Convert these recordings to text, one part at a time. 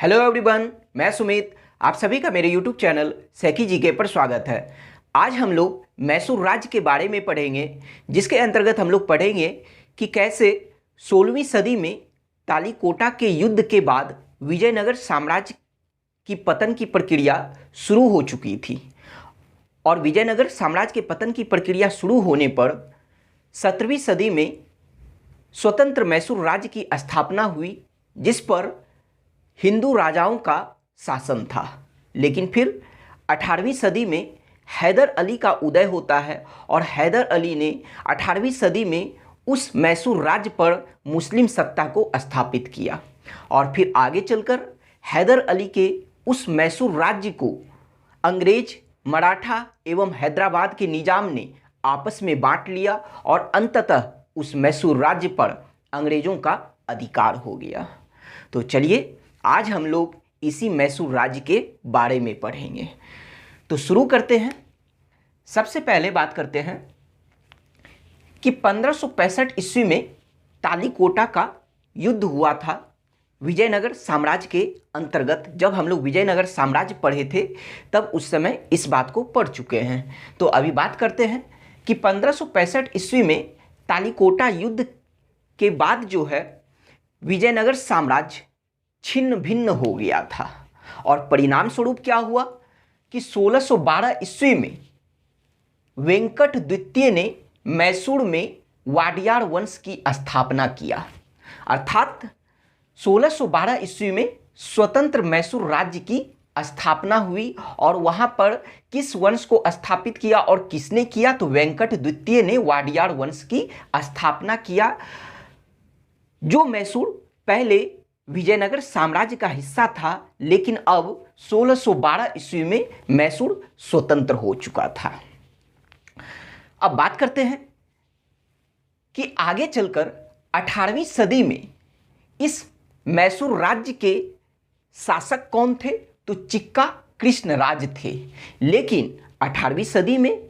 Hello everyone, मैं सुमित। आप सभी का मेरे यूट्यूब चैनल सैकी जीके पर स्वागत है। आज हम लोग मैसूर राज्य के बारे में पढ़ेंगे, जिसके अंतर्गत हम लोग पढ़ेंगे कि कैसे 16वीं सदी में तालीकोटा के युद्ध के बाद विजयनगर साम्राज्य की पतन की प्रक्रिया शुरू हो चुकी थी। और विजयनगर साम्राज्य के पतन की प्रक्रिया शुरू होने पर 17वीं सदी में स्वतंत्र मैसूर राज्य की स्थापना हुई, जिस पर हिंदू राजाओं का शासन था। लेकिन फिर 18वीं सदी में हैदर अली का उदय होता है और हैदर अली ने 18वीं सदी में उस मैसूर राज्य पर मुस्लिम सत्ता को स्थापित किया। और फिर आगे चलकर हैदर अली के उस मैसूर राज्य को अंग्रेज, मराठा एवं हैदराबाद के निजाम ने आपस में बांट लिया और अंततः उस मैसूर राज्य पर अंग्रेज़ों का अधिकार हो गया। तो चलिए आज हम लोग इसी मैसूर राज्य के बारे में पढ़ेंगे। तो शुरू करते हैं। सबसे पहले बात करते हैं कि 1565 ईस्वी में तालीकोटा का युद्ध हुआ था विजयनगर साम्राज्य के अंतर्गत। जब हम लोग विजयनगर साम्राज्य पढ़े थे तब उस समय इस बात को पढ़ चुके हैं। तो अभी बात करते हैं कि 1565 ईस्वी में तालीकोटा युद्ध के बाद जो है विजयनगर साम्राज्य छिन्न भिन्न हो गया था। और परिणाम स्वरूप क्या हुआ कि 1612 ईस्वी में वेंकट द्वितीय ने मैसूर में वाडियार वंश की स्थापना किया। अर्थात 1612 ईस्वी में स्वतंत्र मैसूर राज्य की स्थापना हुई। और वहां पर किस वंश को स्थापित किया और किसने किया? तो वेंकट द्वितीय ने वाडियार वंश की स्थापना किया, जो मैसूर पहले विजयनगर साम्राज्य का हिस्सा था, लेकिन अब 1612 ईस्वी में मैसूर स्वतंत्र हो चुका था। अब बात करते हैं कि आगे चलकर 18वीं सदी में इस मैसूर राज्य के शासक कौन थे? तो चिक्का कृष्णराज थे। लेकिन 18वीं सदी में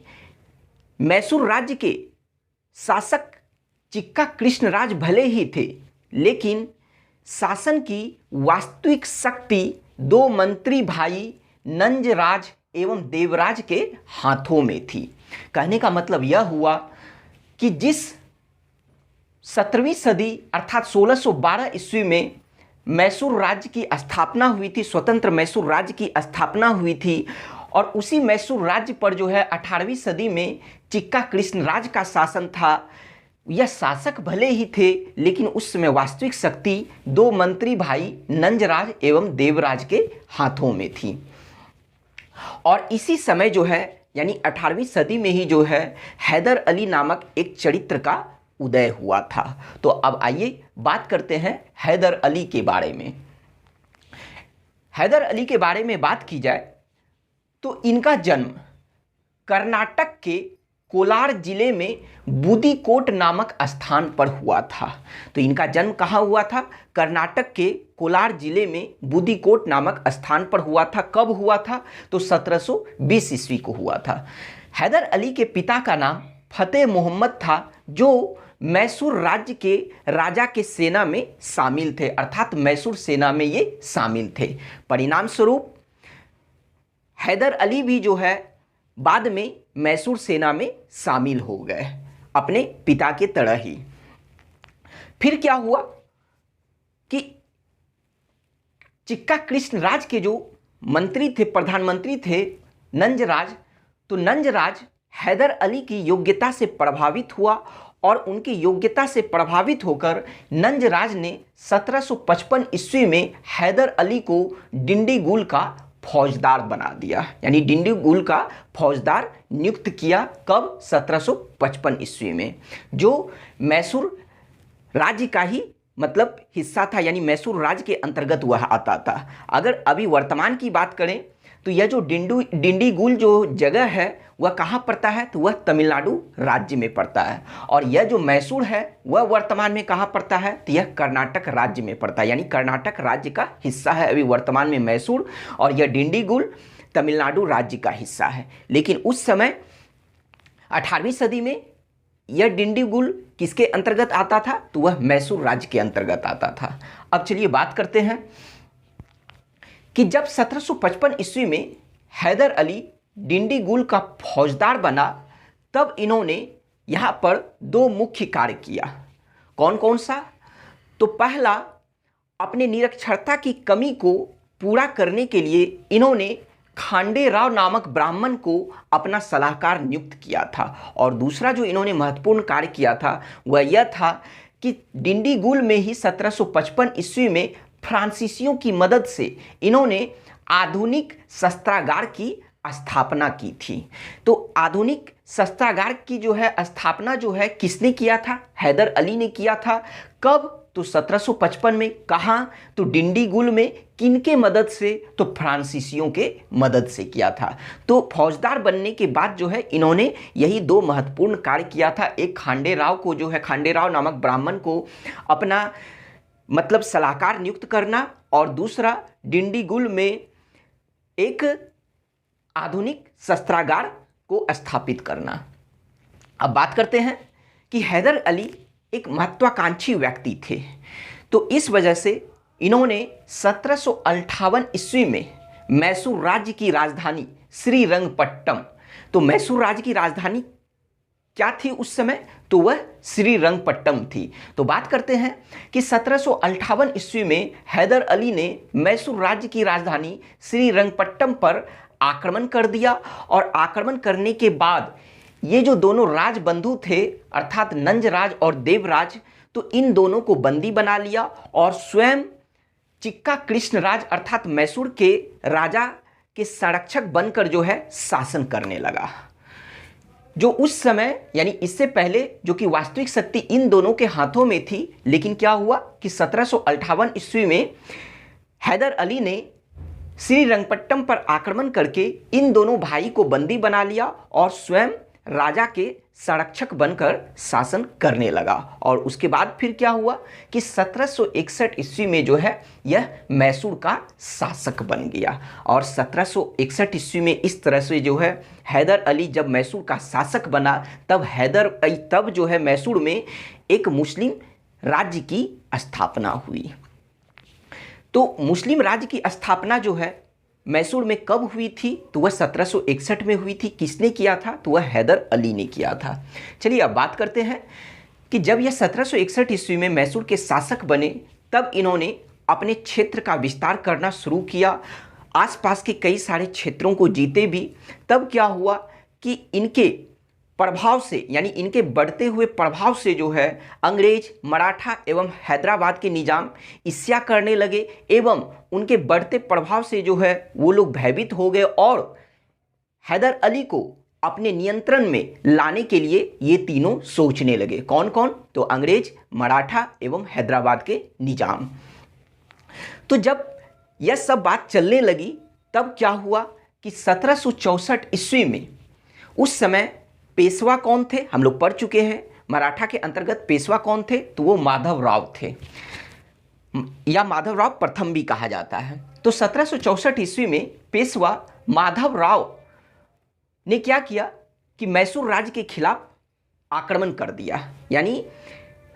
मैसूर राज्य के शासक चिक्का कृष्णराज भले ही थे, लेकिन शासन की वास्तविक शक्ति दो मंत्री भाई नंजराज एवं देवराज के हाथों में थी। कहने का मतलब यह हुआ कि जिस 17वीं सदी अर्थात 1612 ईस्वी में मैसूर राज्य की स्थापना हुई थी, स्वतंत्र मैसूर राज्य की स्थापना हुई थी, और उसी मैसूर राज्य पर जो है 18वीं सदी में चिक्का कृष्णराज का शासन था। यह शासक भले ही थे, लेकिन उस समय वास्तविक शक्ति दो मंत्री भाई नंजराज एवं देवराज के हाथों में थी। और इसी समय जो है यानी 18वीं सदी में ही जो है हैदर अली नामक एक चरित्र का उदय हुआ था। तो अब आइए बात करते हैं हैदर अली के बारे में। हैदर अली के बारे में बात की जाए तो इनका जन्म कर्नाटक के कोलार जिले में बुदीकोट नामक स्थान पर हुआ था। तो इनका जन्म कहाँ हुआ था? कर्नाटक के कोलार जिले में बुदीकोट नामक स्थान पर हुआ था। कब हुआ था? तो 1720 ईस्वी को हुआ था। हैदर अली के पिता का नाम फतेह मोहम्मद था, जो मैसूर राज्य के राजा के सेना में शामिल थे, अर्थात मैसूर सेना में ये शामिल थे। परिणाम स्वरूप हैदर अली भी जो है बाद में मैसूर सेना में शामिल हो गए, अपने पिता के तरह ही। फिर क्या हुआ कि चिक्का कृष्णराज के जो मंत्री थे, प्रधानमंत्री थे नंजराज, तो नंजराज हैदर अली की योग्यता से प्रभावित हुआ और उनकी योग्यता से प्रभावित होकर नंजराज ने 1755 ईस्वी में हैदर अली को डिंडीगुल का फौजदार बना दिया, यानी डिंडीगुल का फौजदार नियुक्त किया। कब? 1755 ईस्वी में, जो मैसूर राज्य का ही मतलब हिस्सा था, यानी मैसूर राज्य के अंतर्गत वह आता था। अगर अभी वर्तमान की बात करें तो यह जो डिंडीगुल जो जगह है वह कहाँ पड़ता है? तो वह तमिलनाडु राज्य में पड़ता है। और यह जो मैसूर है वह वर्तमान में कहाँ पड़ता है? तो यह कर्नाटक राज्य में पड़ता है, यानी कर्नाटक राज्य का हिस्सा है अभी वर्तमान में मैसूर, और यह डिंडीगुल तमिलनाडु राज्य का हिस्सा है। लेकिन उस समय 18वीं सदी में यह डिंडीगुल किसके अंतर्गत आता था? तो वह मैसूर राज्य के अंतर्गत आता था। अब चलिए बात करते हैं कि जब 1755 ईस्वी में हैदर अली डिंडीगुल का फौजदार बना, तब इन्होंने यहाँ पर दो मुख्य कार्य किया। कौन कौन सा? तो पहला, अपने निरक्षरता की कमी को पूरा करने के लिए इन्होंने खांडे राव नामक ब्राह्मण को अपना सलाहकार नियुक्त किया था। और दूसरा जो इन्होंने महत्वपूर्ण कार्य किया था वह यह था कि डिंडीगुल में ही 1755 ईस्वी में फ्रांसीसियों की मदद से इन्होंने आधुनिक शस्त्रागार की स्थापना की थी। तो आधुनिक शस्त्रागार की जो है स्थापना जो है किसने किया था? हैदर अली ने किया था। कब? तो 1755 में। कहाँ? तो डिंडीगुल में। किनके मदद से? तो फ्रांसीसियों के मदद से किया था। तो फौजदार बनने के बाद जो है इन्होंने यही दो महत्वपूर्ण कार्य किया था। एक, खांडे राव को जो है, खांडे राव नामक ब्राह्मण को अपना मतलब सलाहकार नियुक्त करना, और दूसरा डिंडीगुल में एक आधुनिक शस्त्रागार को स्थापित करना। अब बात करते हैं कि हैदर अली एक महत्वाकांक्षी व्यक्ति थे। तो इस वजह से इन्होंने 1758 ईस्वी में मैसूर राज्य की राजधानी श्रीरंगपट्टम, तो मैसूर राज्य की राजधानी क्या थी उस समय? तो वह श्रीरंगपट्टम थी। तो बात करते हैं कि 1758 ईस्वी में हैदर अली ने मैसूर राज्य की राजधानी श्रीरंगपट्टम पर आक्रमण कर दिया, और आक्रमण करने के बाद ये जो दोनों राजबंधु थे अर्थात नंजराज और देवराज, तो इन दोनों को बंदी बना लिया और स्वयं चिक्का कृष्णराज अर्थात मैसूर के राजा के संरक्षक बनकर जो है शासन करने लगा। जो उस समय यानी इससे पहले जो कि वास्तविक शक्ति इन दोनों के हाथों में थी, लेकिन क्या हुआ कि 1758 ईस्वी में हैदर अली ने श्रीरंगपट्टम पर आक्रमण करके इन दोनों भाई को बंदी बना लिया और स्वयं राजा के संरक्षक बनकर शासन करने लगा। और उसके बाद फिर क्या हुआ कि 1761 ईस्वी में जो है यह मैसूर का शासक बन गया। और 1761 ईस्वी में इस तरह से जो है हैदर अली जब मैसूर का शासक बना, तब जो है मैसूर में एक मुस्लिम राज्य की स्थापना हुई। तो मुस्लिम राज्य की स्थापना जो है मैसूर में कब हुई थी? तो वह 1761 में हुई थी। किसने किया था? तो वह हैदर अली ने किया था। चलिए अब बात करते हैं कि जब यह 1761 ईस्वी में मैसूर के शासक बने, तब इन्होंने अपने क्षेत्र का विस्तार करना शुरू किया, आसपास के कई सारे क्षेत्रों को जीते भी। तब क्या हुआ कि इनके प्रभाव से यानी इनके बढ़ते हुए प्रभाव से जो है अंग्रेज, मराठा एवं हैदराबाद के निजाम ईर्ष्या करने लगे, एवं उनके बढ़ते प्रभाव से जो है वो लोग भयभीत हो गए और हैदर अली को अपने नियंत्रण में लाने के लिए ये तीनों सोचने लगे। कौन कौन? तो अंग्रेज, मराठा एवं हैदराबाद के निजाम। तो जब यह सब बात चलने लगी, तब क्या हुआ कि 1764 ईस्वी में, उस समय पेशवा कौन थे हम लोग पढ़ चुके हैं। मराठा के अंतर्गत पेशवा कौन थे? तो वो माधव राव थे, या माधव राव प्रथम भी कहा जाता है। तो 1764 ईस्वी में पेशवा माधव राव ने क्या किया कि मैसूर राज्य के खिलाफ आक्रमण कर दिया, यानी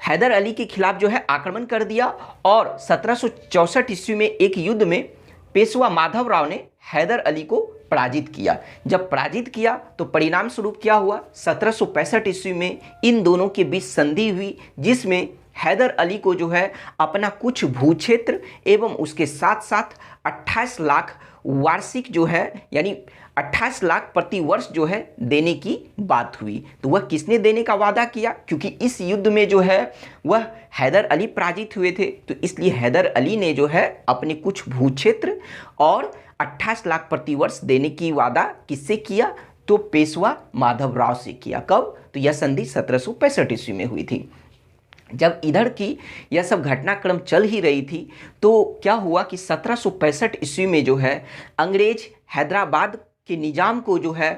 हैदर अली के खिलाफ जो है आक्रमण कर दिया। और 1764 ईस्वी में एक युद्ध में पेशवा माधव राव ने हैदर अली को पराजित किया। जब पराजित किया तो परिणाम स्वरूप क्या हुआ? 1765 ईस्वी में इन दोनों के बीच संधि हुई, जिसमें हैदर अली को जो है अपना कुछ भूक्षेत्र एवं उसके साथ साथ 28 लाख वार्षिक जो है यानी 28 लाख प्रति वर्ष जो है देने की बात हुई। तो वह किसने देने का वादा किया? क्योंकि इस युद्ध में जो है वह हैदर अली पराजित हुए थे, तो इसलिए हैदर अली ने जो है अपने कुछ भूक्षेत्र और 28 लाख प्रति वर्ष देने की वादा किससे किया? तो पेशवा माधव राव से किया। कब? तो यह संधि 1765 ईस्वी में हुई थी। जब इधर की यह सब घटनाक्रम चल ही रही थी, तो क्या हुआ कि 1765 ईस्वी में जो है अंग्रेज हैदराबाद के निजाम को जो है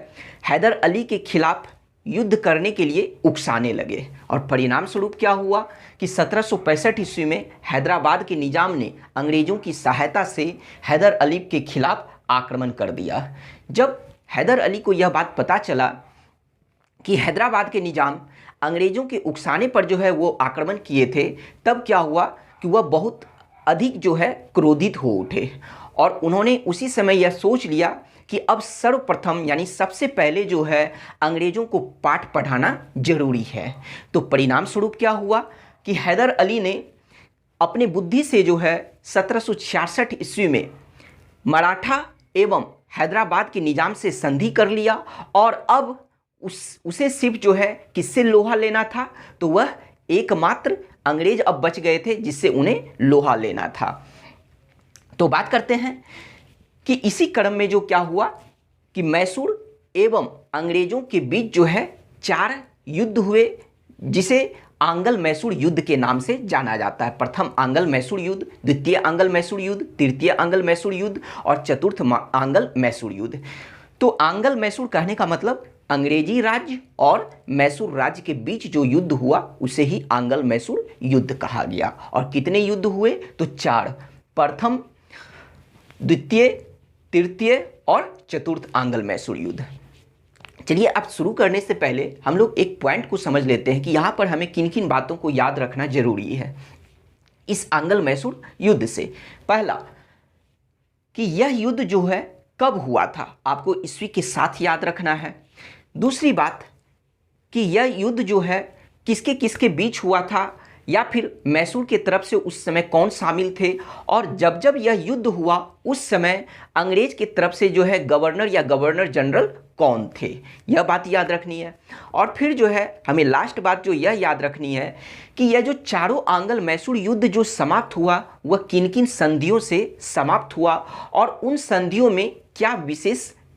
हैदर अली के खिलाफ युद्ध करने के लिए उकसाने लगे। और परिणाम स्वरूप क्या हुआ कि 1765 ईस्वी में हैदराबाद के निजाम ने अंग्रेज़ों की सहायता से हैदर अली के खिलाफ आक्रमण कर दिया। जब हैदर अली को यह बात पता चला कि हैदराबाद के निजाम अंग्रेज़ों के उकसाने पर जो है वो आक्रमण किए थे, तब क्या हुआ कि वह बहुत अधिक जो है क्रोधित हो उठे और उन्होंने उसी समय यह सोच लिया कि अब सर्वप्रथम यानी सबसे पहले जो है अंग्रेज़ों को पाठ पढ़ाना जरूरी है। तो परिणाम स्वरूप क्या हुआ कि हैदर अली ने अपने बुद्धि से जो है 1766 ईस्वी में मराठा एवं हैदराबाद के निजाम से संधि कर लिया और अब उसे सिर्फ जो है किससे लोहा लेना था, तो वह एकमात्र अंग्रेज अब बच गए थे जिससे उन्हें लोहा लेना था। तो बात करते हैं कि इसी क्रम में जो क्या हुआ कि मैसूर एवं अंग्रेजों के बीच जो है 4 युद्ध हुए, जिसे आंग्ल मैसूर युद्ध के नाम से जाना जाता है। प्रथम आंग्ल मैसूर युद्ध, द्वितीय आंग्ल मैसूर युद्ध, तृतीय आंग्ल मैसूर युद्ध और चतुर्थ आंग्ल मैसूर युद्ध। तो आंग्ल मैसूर कहने का मतलब अंग्रेजी राज्य और मैसूर राज्य के बीच जो युद्ध हुआ उसे ही आंग्ल मैसूर युद्ध कहा गया। और कितने युद्ध हुए, तो 4, प्रथम, द्वितीय, तृतीय और चतुर्थ आंग्ल मैसूर युद्ध। चलिए अब शुरू करने से पहले हम लोग एक पॉइंट को समझ लेते हैं कि यहाँ पर हमें किन किन बातों को याद रखना जरूरी है इस आंग्ल मैसूर युद्ध से। पहला कि यह युद्ध जो है कब हुआ था, आपको ईस्वी के साथ याद रखना है। दूसरी बात कि यह युद्ध जो है किसके किसके बीच हुआ था, या फिर मैसूर की तरफ से उस समय कौन शामिल थे, और जब जब यह युद्ध हुआ उस समय अंग्रेज की तरफ से जो है गवर्नर या गवर्नर जनरल कौन थे, यह बात याद रखनी है। और फिर जो है हमें लास्ट बात जो यह याद रखनी है कि यह जो चारों आंग्ल मैसूर युद्ध जो समाप्त हुआ वह किन किन संधियों से समाप्त हुआ और उन संधियों में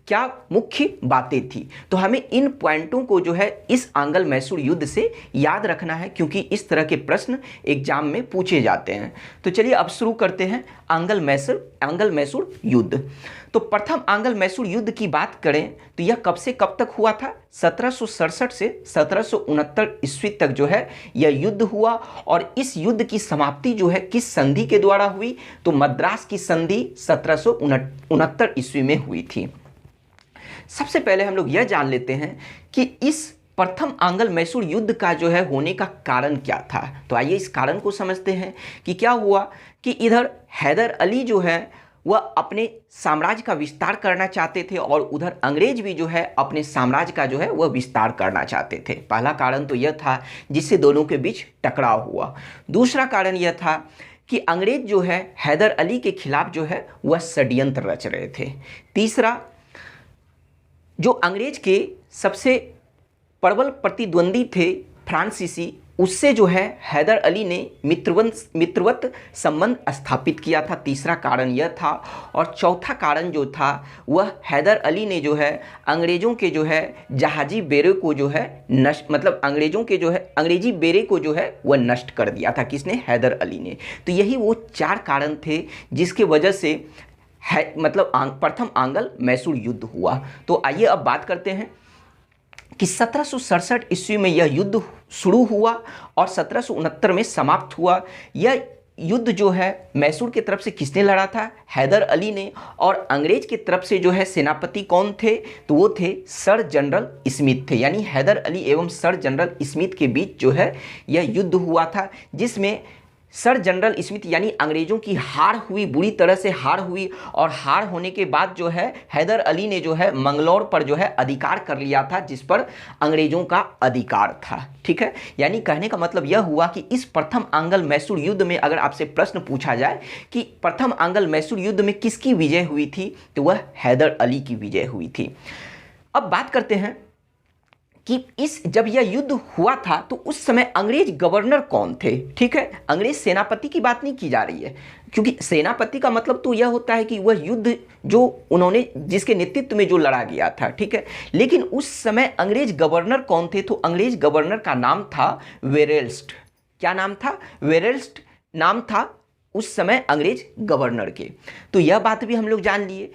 क्या मुख्य बातें थी। तो हमें इन पॉइंटों को जो है इस आंग्ल मैसूर युद्ध से याद रखना है, क्योंकि इस तरह के प्रश्न एग्जाम में पूछे जाते हैं। तो चलिए अब शुरू करते हैं आंग्ल मैसूर युद्ध। तो प्रथम आंग्ल मैसूर युद्ध की बात करें तो यह कब से कब तक हुआ था, 1767 से 1769 ईस्वी तक जो है यह युद्ध हुआ। और इस युद्ध की समाप्ति जो है किस संधि के द्वारा हुई, तो मद्रास की संधि 1769 ईस्वी में हुई थी। सबसे पहले हम लोग यह जान लेते हैं कि इस प्रथम आंग्ल मैसूर युद्ध का जो है होने का कारण क्या था। तो आइए इस कारण को समझते हैं कि क्या हुआ कि इधर हैदर अली जो है वह अपने साम्राज्य का विस्तार करना चाहते थे और उधर अंग्रेज भी जो है अपने साम्राज्य का जो है वह विस्तार करना चाहते थे। पहला कारण तो यह था जिससे दोनों के बीच टकराव हुआ। दूसरा कारण यह था कि अंग्रेज जो है हैदर अली के खिलाफ जो है वह षड्यंत्र रच रहे थे। तीसरा, जो अंग्रेज के सबसे प्रबल प्रतिद्वंदी थे फ्रांसीसी, उससे जो है हैदर अली ने मित्रवत संबंध स्थापित किया था। तीसरा कारण यह था। और चौथा कारण जो था वह हैदर अली ने जो है अंग्रेज़ों के जो है जहाजी बेड़े को जो है अंग्रेजी बेड़े को जो है वह नष्ट कर दिया था। किसने, हैदर अली ने। तो यही वो 4 कारण थे जिसके वजह से प्रथम आंग्ल मैसूर युद्ध हुआ। तो आइए अब बात करते हैं कि 1767 ईस्वी में यह युद्ध शुरू हुआ और 1769 में समाप्त हुआ। यह युद्ध जो है मैसूर की तरफ से किसने लड़ा था, हैदर अली ने। और अंग्रेज की तरफ से जो है सेनापति कौन थे, तो वो थे सर जनरल स्मिथ थे। यानी हैदर अली एवं सर जनरल स्मिथ के बीच जो है यह युद्ध हुआ था, जिसमें सर जनरल स्मिथ यानी अंग्रेज़ों की हार हुई, बुरी तरह से हार हुई। और हार होने के बाद जो है हैदर अली ने जो है मंगलौर पर जो है अधिकार कर लिया था, जिस पर अंग्रेज़ों का अधिकार था। ठीक है, यानी कहने का मतलब यह हुआ कि इस प्रथम आंग्ल मैसूर युद्ध में अगर आपसे प्रश्न पूछा जाए कि प्रथम आंग्ल मैसूर युद्ध में किसकी विजय हुई थी, तो वह हैदर अली की विजय हुई थी। अब बात करते हैं कि जब यह युद्ध हुआ था तो उस समय अंग्रेज गवर्नर कौन थे। ठीक है, अंग्रेज सेनापति की बात नहीं की जा रही है, क्योंकि सेनापति का मतलब तो यह होता है कि वह युद्ध जो उन्होंने जिसके नेतृत्व में जो लड़ा गया था। ठीक है, लेकिन उस समय अंग्रेज गवर्नर कौन थे, तो अंग्रेज गवर्नर का नाम था वेरेल्स्ट। क्या नाम था, वेरेल्स्ट नाम था उस समय अंग्रेज गवर्नर के। तो यह बात भी हम लोग जान लिए।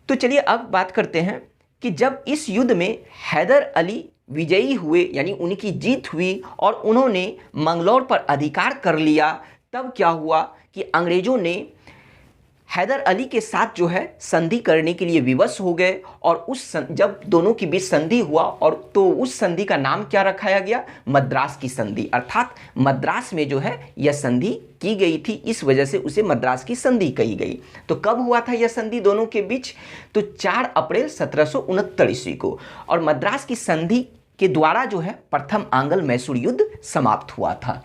तो चलिए अब बात करते हैं कि जब इस युद्ध में हैदर अली विजयी हुए यानी उनकी जीत हुई और उन्होंने मंगलौर पर अधिकार कर लिया, तब क्या हुआ कि अंग्रेजों ने हैदर अली के साथ जो है संधि करने के लिए विवश हो गए और जब दोनों के बीच संधि हुआ और तो उस संधि का नाम क्या रखाया गया, मद्रास की संधि। अर्थात मद्रास में जो है यह संधि की गई थी, इस वजह से उसे मद्रास की संधि कही गई। तो कब हुआ था यह संधि दोनों के बीच, तो 4 अप्रैल 1769 ईस्वी को। और मद्रास की संधि के द्वारा जो है प्रथम आंग्ल मैसूर युद्ध समाप्त हुआ था।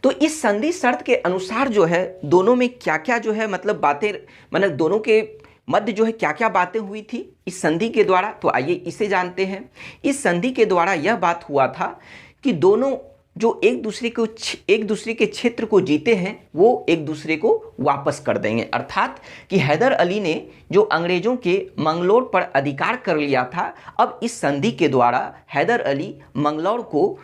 तो इस संधि शर्त के अनुसार जो है दोनों में क्या क्या जो है मतलब बातें, मतलब दोनों के मध्य जो है क्या क्या बातें हुई थी इस संधि के द्वारा, तो आइए इसे जानते हैं। इस संधि के द्वारा यह बात हुआ था कि दोनों जो एक दूसरे के क्षेत्र को जीते हैं वो एक दूसरे को वापस कर देंगे। अर्थात कि हैदर अली ने जो अंग्रेजों के मंगलौर पर अधिकार कर लिया था, अब इस संधि के द्वारा हैदर अली मंगलौर को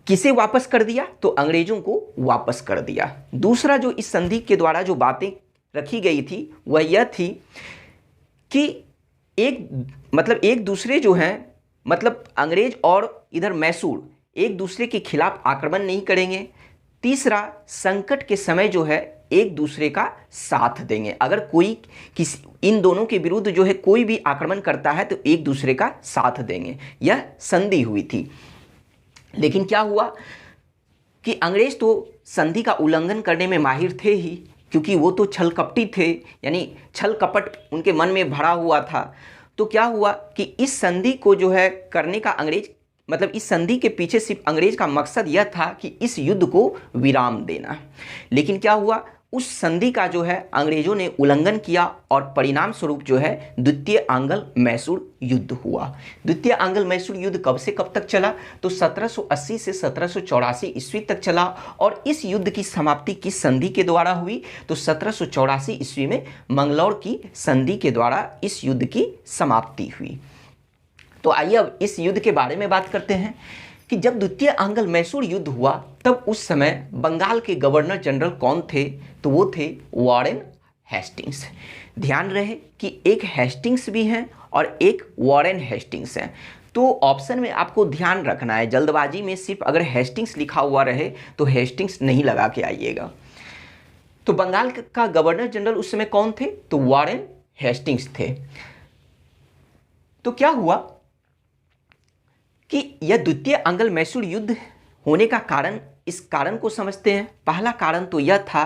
किसे वापस कर दिया, तो अंग्रेजों को वापस कर दिया। दूसरा जो इस संधि के द्वारा जो बातें रखी गई थी वह यह थी कि एक दूसरे जो हैं मतलब अंग्रेज और इधर मैसूर एक दूसरे के खिलाफ आक्रमण नहीं करेंगे। तीसरा, संकट के समय जो है एक दूसरे का साथ देंगे। अगर कोई किसी इन दोनों के विरुद्ध जो है कोई भी आक्रमण करता है तो एक दूसरे का साथ देंगे। यह संधि हुई थी। लेकिन क्या हुआ कि अंग्रेज तो संधि का उल्लंघन करने में माहिर थे ही, क्योंकि वो तो छल कपटी थे, यानी छल कपट उनके मन में भरा हुआ था। तो क्या हुआ कि इस संधि को जो है करने का अंग्रेज मतलब इस संधि के पीछे सिर्फ अंग्रेज का मकसद यह था कि इस युद्ध को विराम देना। लेकिन क्या हुआ, उस संधि का जो है अंग्रेजों ने उल्लंघन किया और परिणाम स्वरूप जो है द्वितीय आंग्ल मैसूर युद्ध हुआ। द्वितीय आंग्ल मैसूर युद्ध कब से कब तक चला, तो 1780 से 1784 ईस्वी तक चला। और इस युद्ध की समाप्ति किस संधि के द्वारा हुई, तो 1784 ईस्वी में मंगलौर की संधि के द्वारा इस युद्ध की समाप्ति हुई। तो आइए अब इस युद्ध के बारे में बात करते हैं कि जब द्वितीय आंग्ल मैसूर युद्ध हुआ तब उस समय बंगाल के गवर्नर जनरल कौन थे, तो वो थे वॉरेन हेस्टिंग्स। ध्यान रहे कि एक हेस्टिंग्स भी हैं और एक वॉरेन हेस्टिंग्स हैं। तो ऑप्शन में आपको ध्यान रखना है, जल्दबाजी में सिर्फ अगर हेस्टिंग्स लिखा हुआ रहे तो हेस्टिंग्स नहीं लगा के आइएगा। तो बंगाल का गवर्नर जनरल उस समय कौन थे, तो वॉरेन हेस्टिंग्स थे। तो क्या हुआ कि यह द्वितीय आंग्ल मैसूर युद्ध होने का कारण, इस कारण को समझते हैं। पहला कारण तो यह था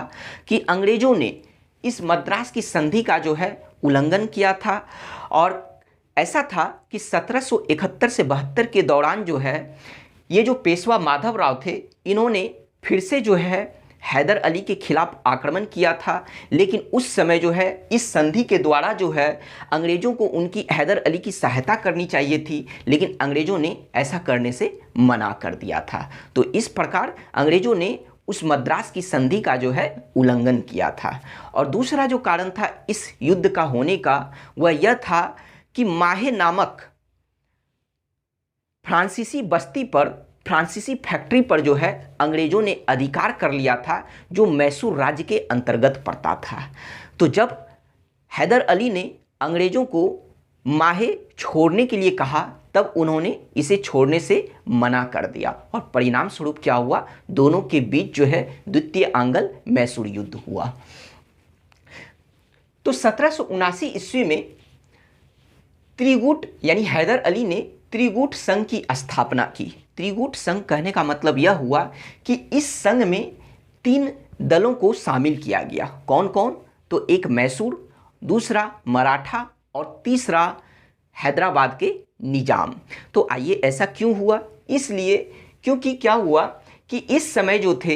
कि अंग्रेजों ने इस मद्रास की संधि का जो है उल्लंघन किया था। और ऐसा था कि 1771 से 72 के दौरान जो है ये जो पेशवा माधवराव थे, इन्होंने फिर से जो है हैदर अली के खिलाफ आक्रमण किया था। लेकिन उस समय जो है इस संधि के द्वारा जो है अंग्रेजों को उनकी हैदर अली की सहायता करनी चाहिए थी, लेकिन अंग्रेजों ने ऐसा करने से मना कर दिया था। तो इस प्रकार अंग्रेजों ने उस मद्रास की संधि का जो है उल्लंघन किया था। और दूसरा जो कारण था इस युद्ध का होने का वह यह था कि माहे नामक फ्रांसीसी बस्ती पर, फ्रांसीसी फैक्ट्री पर जो है अंग्रेजों ने अधिकार कर लिया था, जो मैसूर राज्य के अंतर्गत पड़ता था। तो जब हैदर अली ने अंग्रेजों को माहे छोड़ने के लिए कहा तब उन्होंने इसे छोड़ने से मना कर दिया और परिणाम स्वरूप क्या हुआ, दोनों के बीच जो है द्वितीय आंग्ल मैसूर युद्ध हुआ। तो 1779 ईस्वी में त्रिगुट यानी हैदर अली ने त्रिगुट संघ की स्थापना की। त्रिगुट संघ कहने का मतलब यह हुआ कि इस संघ में 3 दलों को शामिल किया गया। कौन कौन, तो एक मैसूर, दूसरा मराठा और तीसरा हैदराबाद के निजाम। तो आइए ऐसा क्यों हुआ, इसलिए क्योंकि क्या हुआ कि इस समय जो थे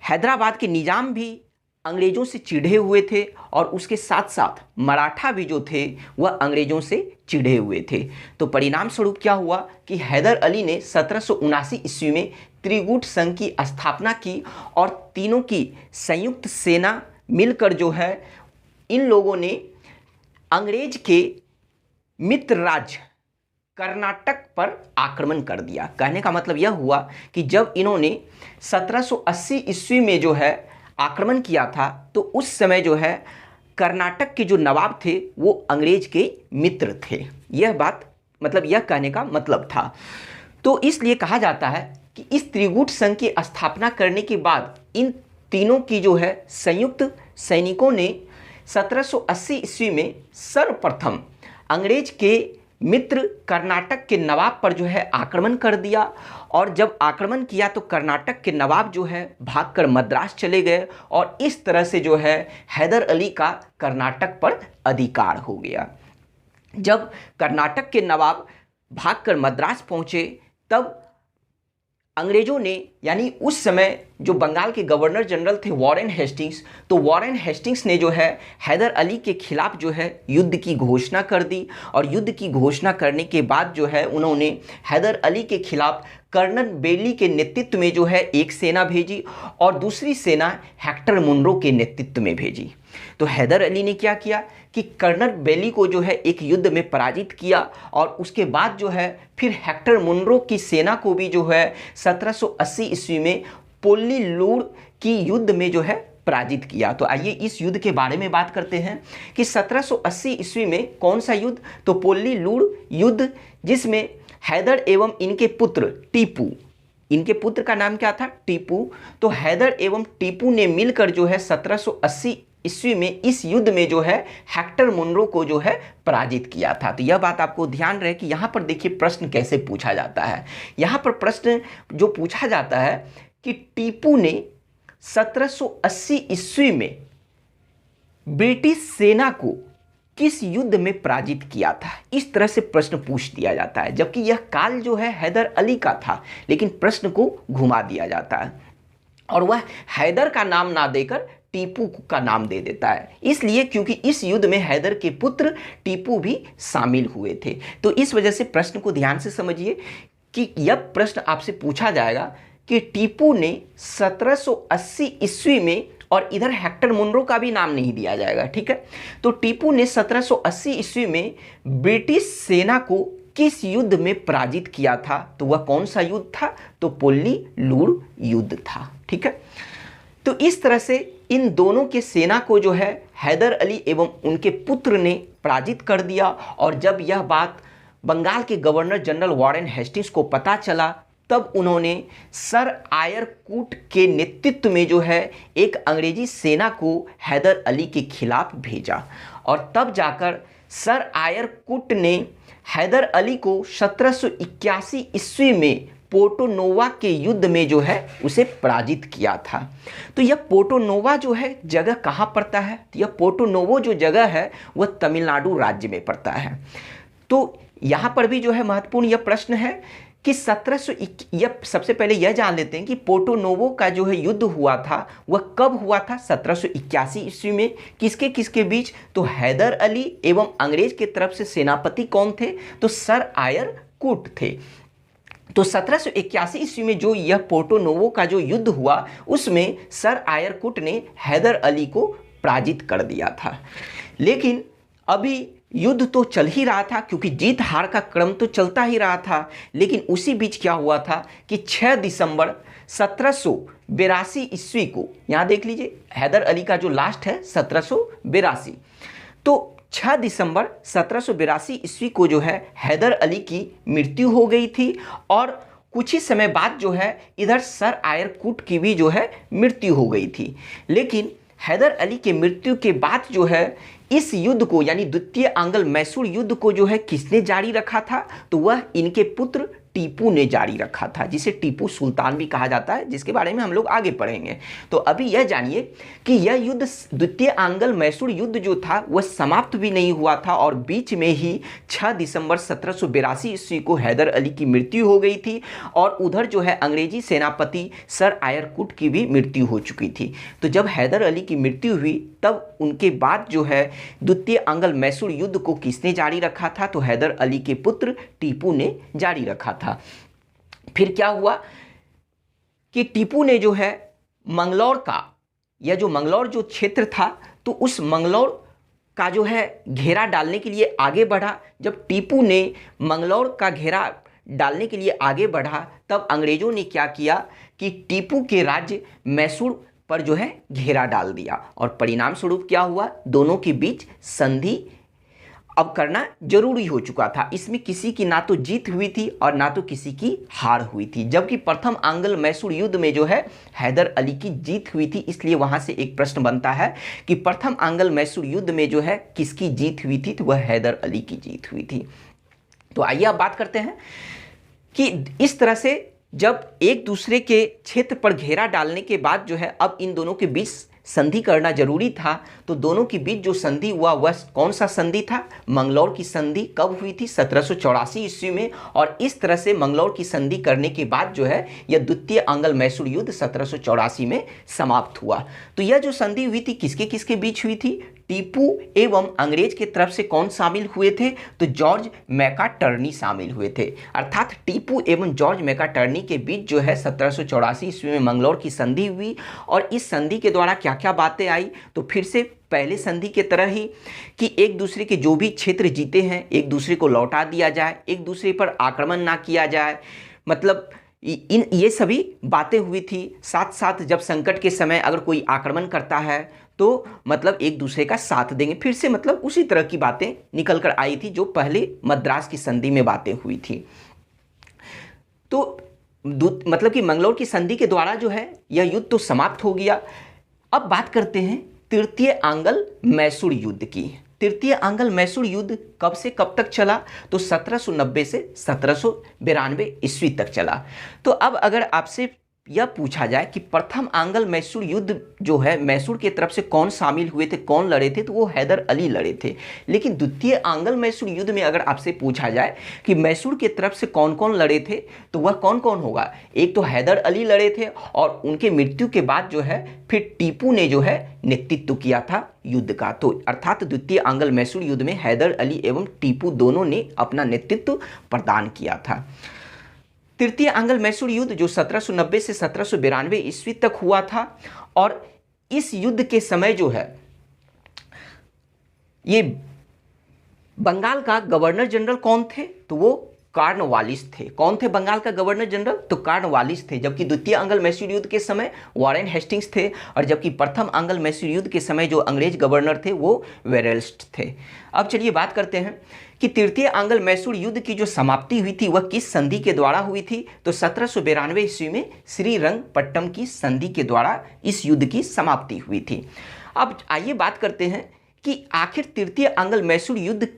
हैदराबाद के निजाम भी अंग्रेजों से चिढ़े हुए थे और उसके साथ साथ मराठा भी जो थे वह अंग्रेजों से चिढ़े हुए थे। तो परिणाम स्वरूप क्या हुआ कि हैदर अली ने 1779 ईस्वी में त्रिगुट संघ की स्थापना की और तीनों की संयुक्त सेना मिलकर जो है इन लोगों ने अंग्रेज के मित्र राज्य कर्नाटक पर आक्रमण कर दिया। कहने का मतलब यह हुआ कि जब इन्होंने 1780 ईस्वी में जो है आक्रमण किया था तो उस समय जो है कर्नाटक के जो नवाब थे वो अंग्रेज के मित्र थे। यह बात मतलब यह कहने का मतलब था। तो इसलिए कहा जाता है कि इस त्रिगुट संघ की स्थापना करने के बाद इन तीनों की जो है संयुक्त सैनिकों ने 1780 ईस्वी में सर्वप्रथम अंग्रेज के मित्र कर्नाटक के नवाब पर जो है आक्रमण कर दिया। और जब आक्रमण किया तो कर्नाटक के नवाब जो है भागकर मद्रास चले गए और इस तरह से जो है हैदर अली का कर्नाटक पर अधिकार हो गया। जब कर्नाटक के नवाब भागकर मद्रास पहुंचे तब अंग्रेजों ने, यानी उस समय जो बंगाल के गवर्नर जनरल थे वॉरेन हेस्टिंग्स, तो वॉरेन हेस्टिंग्स ने जो है हैदर अली के खिलाफ जो है युद्ध की घोषणा कर दी। और युद्ध की घोषणा करने के बाद जो है उन्होंने हैदर अली के खिलाफ कर्नल बेली के नेतृत्व में जो है एक सेना भेजी और दूसरी सेना हेक्टर मुनरो के नेतृत्व में भेजी। तो हैदर अली ने क्या किया कि कर्नल बेली को जो है एक युद्ध में पराजित किया और उसके बाद जो है फिर हेक्टर मुनरो की सेना को भी जो है 1780 ईस्वी में पोल्लीलूर की युद्ध में जो है पराजित किया। तो आइए इस युद्ध के बारे में बात करते हैं कि 1780 ईस्वी में कौन सा युद्ध, तो पोल्लीलूर युद्ध, जिसमें हैदर एवं इनके पुत्र टीपू, इनके पुत्र का नाम क्या था, टीपू। तो हैदर एवं टीपू ने मिलकर जो है 1780 ईस्वी में इस युद्ध में जो है हेक्टर मुनरो को जो है पराजित किया था। तो यह बात आपको ध्यान रहे कि यहाँ पर देखिए प्रश्न कैसे पूछा जाता है। यहाँ पर प्रश्न जो पूछा जाता है कि टीपू ने 1780 ईस्वी में ब्रिटिश सेना को किस युद्ध में पराजित किया था, इस तरह से प्रश्न पूछ दिया जाता है। जबकि यह काल जो है हैदर अली का था, लेकिन प्रश्न को घुमा दिया जाता है और वह हैदर का नाम ना देकर टीपू का नाम दे देता है। इसलिए क्योंकि इस युद्ध में हैदर के पुत्र टीपू भी शामिल हुए थे। तो इस वजह से प्रश्न को ध्यान से समझिए कि यह प्रश्न आपसे पूछा जाएगा कि टीपू ने 1780 ईस्वी में, और इधर हेक्टर मुनरो का भी नाम नहीं दिया जाएगा, ठीक है। तो टीपू ने 1780 ईस्वी में ब्रिटिश सेना को किस युद्ध में पराजित किया था, तो वह कौन सा युद्ध था, तो पोल्लीलूर युद्ध था, ठीक है। तो इस तरह से इन दोनों के सेना को जो है हैदर अली एवं उनके पुत्र ने पराजित कर दिया। और जब यह बात बंगाल के गवर्नर जनरल वॉरेन हेस्टिंग्स को पता चला तब उन्होंने सर आयर कूट के नेतृत्व में जो है एक अंग्रेजी सेना को हैदर अली के खिलाफ भेजा। और तब जाकर सर आयर कूट ने हैदर अली को 1781 ईस्वी में पोर्टो नोवा के युद्ध में जो है उसे पराजित किया था। तो यह पोर्टो नोवा जो है जगह कहाँ पड़ता है, तो यह पोर्टो नोवो जो जगह है वह तमिलनाडु राज्य में पड़ता है। तो यहाँ पर भी जो है महत्वपूर्ण यह प्रश्न है कि 1700, सबसे पहले यह जान लेते हैं कि पोर्टो नोवो का जो है युद्ध हुआ था वह कब हुआ था, 1781 ईस्वी में। किसके किसके बीच, तो हैदर अली एवं अंग्रेज के तरफ से सेनापति कौन थे, तो सर आयर कूट थे। तो 1781 ईस्वी में जो यह पोर्टो नोवो का जो युद्ध हुआ उसमें सर आयर कूट ने हैदर अली को पराजित कर दिया था। लेकिन अभी युद्ध तो चल ही रहा था, क्योंकि जीत हार का क्रम तो चलता ही रहा था। लेकिन उसी बीच क्या हुआ था कि 6 दिसंबर 1782 ईस्वी को, यहाँ देख लीजिए हैदर अली का जो लास्ट है 1782, तो 6 दिसंबर 1782 ईस्वी को जो है हैदर अली की मृत्यु हो गई थी। और कुछ ही समय बाद जो है इधर सर आयर कूट की भी जो है मृत्यु हो गई थी। लेकिन हैदर अली के मृत्यु के बाद जो है इस युद्ध को, यानी द्वितीय आंग्ल मैसूर युद्ध को जो है किसने जारी रखा था, तो वह इनके पुत्र टीपू ने जारी रखा था, जिसे टीपू सुल्तान भी कहा जाता है, जिसके बारे में हम लोग आगे पढ़ेंगे। तो अभी यह जानिए कि यह युद्ध, द्वितीय आंग्ल मैसूर युद्ध जो था वह समाप्त भी नहीं हुआ था और बीच में ही 6 दिसंबर 1782 ईस्वी को हैदर अली की मृत्यु हो गई थी। और उधर जो है अंग्रेजी सेनापति सर आयर कूट की भी मृत्यु हो चुकी थी। तो जब हैदर अली की मृत्यु हुई तब उनके बाद जो है द्वितीय आंग्ल मैसूर युद्ध को किसने जारी रखा था, तो हैदर अली के पुत्र टीपू ने जारी रखा था। फिर क्या हुआ कि टीपू ने जो है मंगलौर का, या जो मंगलौर जो क्षेत्र था, तो उस मंगलौर का जो है घेरा डालने के लिए आगे बढ़ा। जब टीपू ने मंगलौर का घेरा डालने के लिए आगे बढ़ा तब अंग्रेजों ने क्या किया कि टीपू के राज्य मैसूर पर जो है घेरा डाल दिया। और परिणाम स्वरूप क्या हुआ, दोनों के बीच संधि अब करना जरूरी हो चुका था। इसमें किसी की ना तो जीत हुई थी और ना तो किसी की हार हुई थी, जबकि प्रथम आंग्ल मैसूर युद्ध में जो है हैदर अली की जीत हुई थी। इसलिए वहां से एक प्रश्न बनता है कि प्रथम आंग्ल मैसूर युद्ध में जो है किसकी जीत हुई थी, तो वह हैदर अली की जीत हुई थी। तो आइए अब बात करते हैं कि इस तरह से जब एक दूसरे के क्षेत्र पर घेरा डालने के बाद जो है अब इन दोनों के बीच संधि करना जरूरी था। तो दोनों के बीच जो संधि हुआ वह कौन सा संधि था? मंगलौर की संधि कब हुई थी? 1784 ईस्वी में। और इस तरह से मंगलौर की संधि करने के बाद जो है यह द्वितीय आंग्ल मैसूर युद्ध 1784 में समाप्त हुआ। तो यह जो संधि हुई थी किसके किसके बीच हुई थी? टीपू एवं अंग्रेज के तरफ से कौन शामिल हुए थे? तो जॉर्ज मैकाटर्नी शामिल हुए थे। अर्थात टीपू एवं जॉर्ज मैकाटर्नी के बीच जो है 1784 ईस्वी में मंगलौर की संधि हुई। और इस संधि के द्वारा क्या क्या बातें आई? तो फिर से पहले संधि के तरह ही कि एक दूसरे के जो भी क्षेत्र जीते हैं एक दूसरे को लौटा दिया जाए, एक दूसरे पर आक्रमण ना किया जाए, मतलब ये सभी बातें हुई थी। साथ साथ जब संकट के समय अगर कोई आक्रमण करता है तो मतलब एक दूसरे का साथ देंगे। फिर से मतलब उसी तरह की बातें निकल कर आई थी जो पहले मद्रास की संधि में बातें हुई थी। तो मतलब कि मंगलौर की संधि के द्वारा जो है यह युद्ध तो समाप्त हो गया। अब बात करते हैं तृतीय आंग्ल मैसूर युद्ध की। तृतीय आंग्ल मैसूर युद्ध कब से कब तक चला? तो 1790 से 1792 ईस्वी तक चला। तो अब अगर आपसे यह पूछा जाए कि प्रथम आंग्ल मैसूर युद्ध जो है मैसूर की तरफ से कौन शामिल हुए थे, कौन लड़े थे, तो वो हैदर अली लड़े थे। लेकिन द्वितीय आंग्ल मैसूर युद्ध में अगर आपसे पूछा जाए कि मैसूर की तरफ से कौन कौन लड़े थे तो वह कौन कौन होगा? एक तो हैदर अली लड़े थे और उनके मृत्यु के बाद जो है फिर टीपू ने जो है नेतृत्व किया था युद्ध का। तो अर्थात द्वितीय आंग्ल मैसूर युद्ध में हैदर अली एवं टीपू दोनों ने अपना नेतृत्व प्रदान किया था। तृतीय आंग्ल मैसूर युद्ध जो 1790 से 1792 ईस्वी तक हुआ था। और इस युद्ध के समय जो है ये बंगाल का गवर्नर जनरल कौन थे? तो वो कॉर्नवालिस थे। कौन थे बंगाल का गवर्नर जनरल? तो कॉर्नवालिस थे। जबकि द्वितीय आंग्ल मैसूर युद्ध के समय वॉरेन हेस्टिंग्स थे और जबकि प्रथम आंग्ल मैसूर युद्ध के समय जो अंग्रेज गवर्नर थे वो वेरेल्स्ट थे। अब चलिए बात करते हैं कि तृतीय आंग्ल मैसूर युद्ध की जो समाप्ति हुई थी वह किस संधि के द्वारा हुई थी? तो 1792 ईस्वी में श्रीरंगपट्टम की संधि के द्वारा इस युद्ध की समाप्ति हुई थी। अब आइए बात करते हैं कि आखिर तृतीय आंग्ल मैसूर युद्ध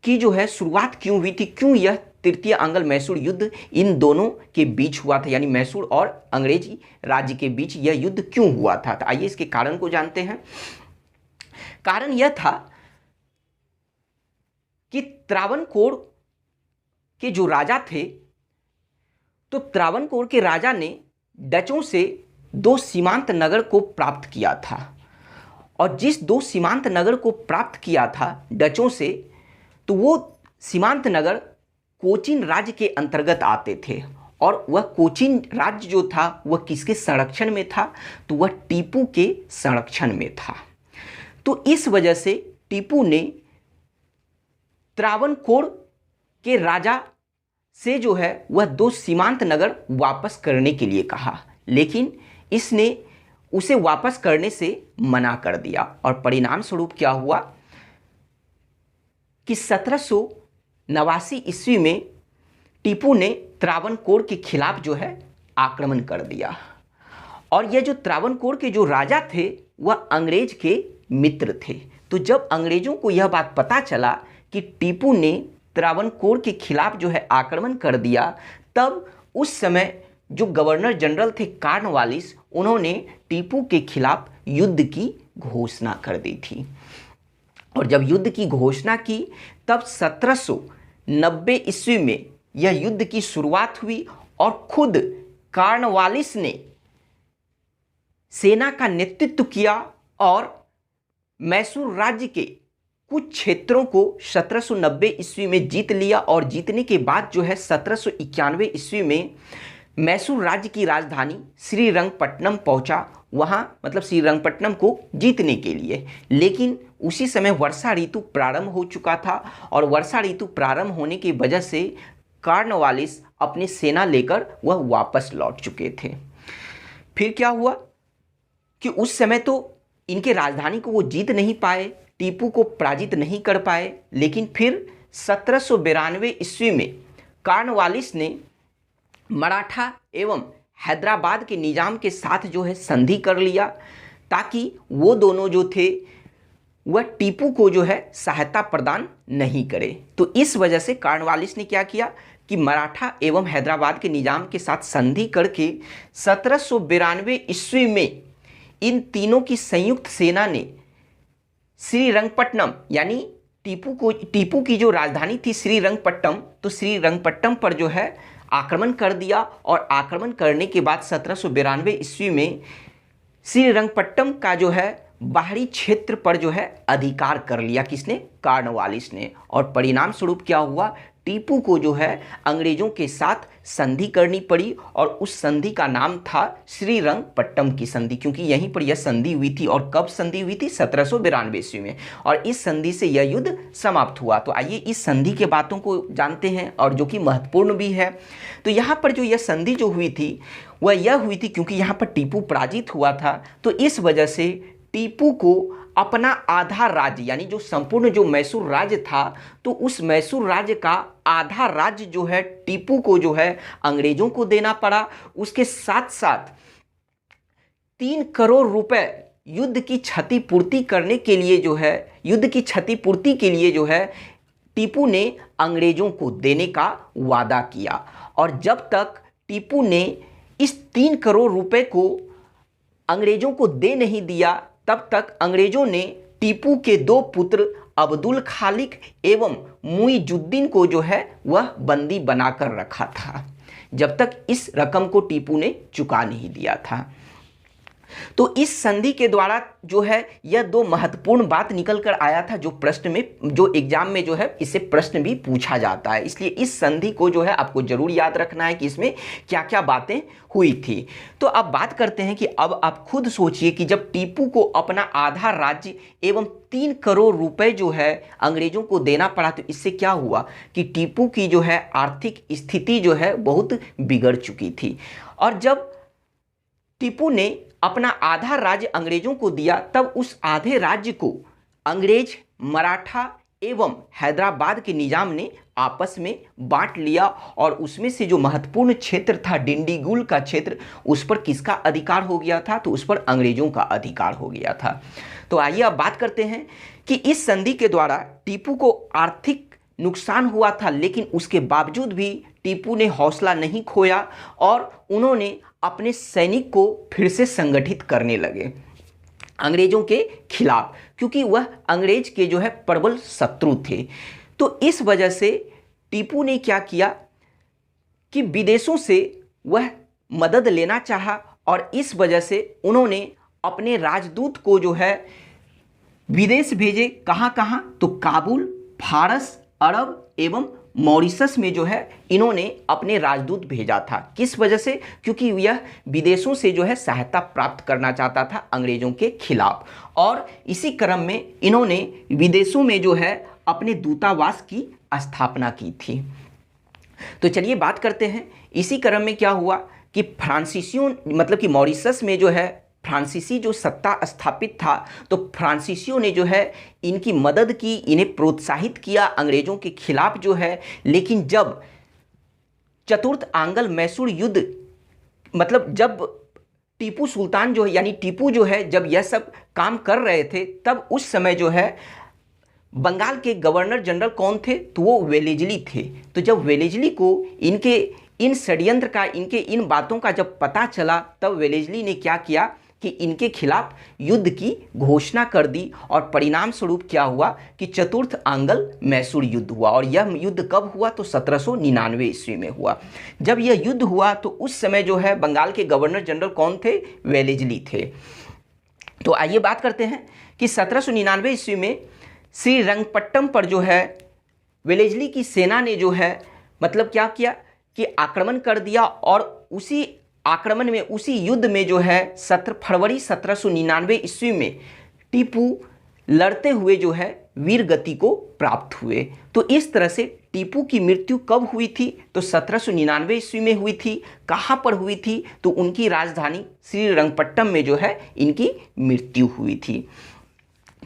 की जो है शुरुआत क्यों हुई थी, क्यों यह तृतीय आंग्ल मैसूर युद्ध इन दोनों के बीच हुआ था, यानी मैसूर और अंग्रेजी राज्य के बीच यह युद्ध क्यों हुआ था। तो आइए इसके कारण को जानते हैं। कारण यह था कि त्रावणकोर के जो राजा थे तो त्रावणकोर के राजा ने डचों से 2 सीमांत नगर को प्राप्त किया था। और जिस 2 सीमांत नगर को प्राप्त किया था डचों से, तो वो सीमांत नगर कोचीन राज्य के अंतर्गत आते थे। और वह कोचीन राज्य जो था वह किसके संरक्षण में था? तो वह टीपू के संरक्षण में था। तो इस वजह से टीपू ने त्रावणकोर के राजा से जो है वह 2 सीमांत नगर वापस करने के लिए कहा, लेकिन इसने उसे वापस करने से मना कर दिया। और परिणाम स्वरूप क्या हुआ कि 1789 ईस्वी में टीपू ने त्रावणकोर के खिलाफ जो है आक्रमण कर दिया। और यह जो त्रावणकोर के जो राजा थे वह अंग्रेज के मित्र थे। तो जब अंग्रेजों को यह बात पता चला कि टीपू ने त्रावणकोर के खिलाफ जो है आक्रमण कर दिया, तब उस समय जो गवर्नर जनरल थे कॉर्नवालिस, उन्होंने टीपू के खिलाफ युद्ध की घोषणा कर दी थी। और जब युद्ध की घोषणा की तब 1790 ईस्वी में यह युद्ध की शुरुआत हुई और खुद कॉर्नवालिस ने सेना का नेतृत्व किया और मैसूर राज्य के कुछ क्षेत्रों को 1790 ईस्वी में जीत लिया। और जीतने के बाद जो है 1791 ईस्वी में मैसूर राज्य की राजधानी श्रीरंगपट्टनम पहुंचा, वहां मतलब श्रीरंगपट्टनम को जीतने के लिए। लेकिन उसी समय वर्षा ऋतु प्रारंभ हो चुका था और वर्षा ऋतु प्रारंभ होने की वजह से कॉर्नवालिस अपनी सेना लेकर वह वापस लौट चुके थे। फिर क्या हुआ कि उस समय तो इनके राजधानी को वो जीत नहीं पाए, टीपू को पराजित नहीं कर पाए, लेकिन फिर 1792 ईस्वी में कॉर्नवालिस ने मराठा एवं हैदराबाद के निजाम के साथ जो है संधि कर लिया, ताकि वो दोनों जो थे वह टीपू को जो है सहायता प्रदान नहीं करे। तो इस वजह से कॉर्नवालिस ने क्या किया कि मराठा एवं हैदराबाद के निजाम के साथ संधि करके 1792 ईस्वी में इन तीनों की संयुक्त सेना ने श्रीरंगपट्टनम, यानी टीपू की जो राजधानी थी श्रीरंगपट्टम, तो श्रीरंगपट्टम पर जो है आक्रमण कर दिया। और आक्रमण करने के बाद 1792 ईस्वी में श्रीरंगपट्टम का जो है बाहरी क्षेत्र पर जो है अधिकार कर लिया, किसने? कॉर्नवालिस ने। और परिणाम स्वरूप क्या हुआ? टीपू को जो है अंग्रेजों के साथ संधि करनी पड़ी, और उस संधि का नाम था श्रीरंगपट्टम की संधि, क्योंकि यहीं पर यह संधि हुई थी। और कब संधि हुई थी? 1792 ईस्वी में। और इस संधि से यह युद्ध समाप्त हुआ। तो आइए इस संधि के बातों को जानते हैं, और जो कि महत्वपूर्ण भी है। तो यहाँ पर जो यह संधि जो हुई थी वह यह हुई थी क्योंकि यहाँ पर टीपू पराजित हुआ था, तो इस वजह से टीपू को अपना आधा राज्य, यानी जो संपूर्ण जो मैसूर राज्य था, तो उस मैसूर राज्य का आधा राज्य जो है टीपू को जो है अंग्रेजों को देना पड़ा। उसके साथ साथ 3 करोड़ रुपए युद्ध की क्षतिपूर्ति करने के लिए जो है, युद्ध की क्षतिपूर्ति के लिए जो है टीपू ने अंग्रेजों को देने का वादा किया। और जब तक टीपू ने इस 3 करोड़ रुपए को अंग्रेजों को दे नहीं दिया, तब तक अंग्रेजों ने टीपू के 2 पुत्र अब्दुल खालिक एवं मुइजुद्दीन को जो है वह बंदी बनाकर रखा था, जब तक इस रकम को टीपू ने चुका नहीं दिया था। तो इस संधि के द्वारा जो है यह 2 महत्वपूर्ण बात निकल कर आया था, जो प्रश्न में, जो एग्जाम में जो है इससे प्रश्न भी पूछा जाता है। इसलिए इस संधि को जो है आपको जरूर याद रखना है कि इसमें क्या क्या बातें हुई थी। तो अब बात करते हैं कि अब आप खुद सोचिए कि जब टीपू को अपना आधा राज्य एवं 3 करोड़ रुपए जो है अंग्रेजों को देना पड़ा, तो इससे क्या हुआ कि टीपू की जो है आर्थिक स्थिति जो है बहुत बिगड़ चुकी थी। और जब टीपू ने अपना आधा राज्य अंग्रेजों को दिया, तब उस आधे राज्य को अंग्रेज, मराठा एवं हैदराबाद के निजाम ने आपस में बांट लिया। और उसमें से जो महत्वपूर्ण क्षेत्र था डिंडीगुल का क्षेत्र, उस पर किसका अधिकार हो गया था? तो उस पर अंग्रेजों का अधिकार हो गया था। तो आइए अब बात करते हैं कि इस संधि के द्वारा टीपू को आर्थिक नुकसान हुआ था, लेकिन उसके बावजूद भी टीपू ने हौसला नहीं खोया और उन्होंने अपने सैनिक को फिर से संगठित करने लगे अंग्रेजों के खिलाफ, क्योंकि वह अंग्रेज के जो है प्रबल शत्रु थे। तो इस वजह से टीपू ने क्या किया कि विदेशों से वह मदद लेना चाहा, और इस वजह से उन्होंने अपने राजदूत को जो है विदेश भेजे। कहाँ कहाँ? तो काबुल, फारस, अरब एवं मॉरिशस में जो है इन्होंने अपने राजदूत भेजा था। किस वजह से? क्योंकि यह विदेशों से जो है सहायता प्राप्त करना चाहता था अंग्रेजों के खिलाफ। और इसी क्रम में इन्होंने विदेशों में जो है अपने दूतावास की स्थापना की थी। तो चलिए बात करते हैं इसी क्रम में क्या हुआ कि फ्रांसीसियों, मतलब कि मॉरिशस में जो है फ्रांसीसी जो सत्ता स्थापित था, तो फ्रांसीसियों ने जो है इनकी मदद की, इन्हें प्रोत्साहित किया अंग्रेजों के खिलाफ जो है। लेकिन जब चतुर्थ आंग्ल मैसूर युद्ध, मतलब जब टीपू सुल्तान जो है, यानी टीपू जो है जब यह सब काम कर रहे थे, तब उस समय जो है बंगाल के गवर्नर जनरल कौन थे? तो वो वेलेजली थे। तो जब वेलेजली को इनके इन षड्यंत्र का, इनके इन बातों का जब पता चला, तब वेलेजली ने क्या किया कि इनके खिलाफ युद्ध की घोषणा कर दी। और परिणाम स्वरूप क्या हुआ कि चतुर्थ आंग्ल मैसूर युद्ध हुआ। और यह युद्ध कब हुआ? तो 1799 ईस्वी में हुआ। जब यह युद्ध हुआ तो उस समय जो है बंगाल के गवर्नर जनरल कौन थे? वेलेजली थे। तो आइए बात करते हैं कि 1799 ईस्वी में श्रीरंगपट्टम पर जो है वेलेजली की सेना ने जो है मतलब क्या किया कि आक्रमण कर दिया। और उसी आक्रमण में, उसी युद्ध में जो है 17 फरवरी 1799 ईस्वी में टीपू लड़ते हुए जो है वीर गति को प्राप्त हुए। तो इस तरह से टीपू की मृत्यु कब हुई थी? तो 1799 ईस्वी में हुई थी। कहाँ पर हुई थी? तो उनकी राजधानी श्रीरंगपट्टम में जो है इनकी मृत्यु हुई थी।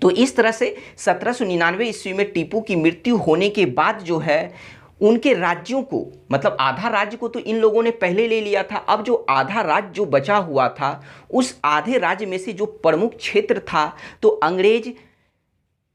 तो इस तरह से 1799 ईस्वी में टीपू की मृत्यु होने के बाद जो है उनके राज्यों को, मतलब आधा राज्य को तो इन लोगों ने पहले ले लिया था, अब जो आधा राज्य जो बचा हुआ था उस आधे राज्य में से जो प्रमुख क्षेत्र था तो अंग्रेज,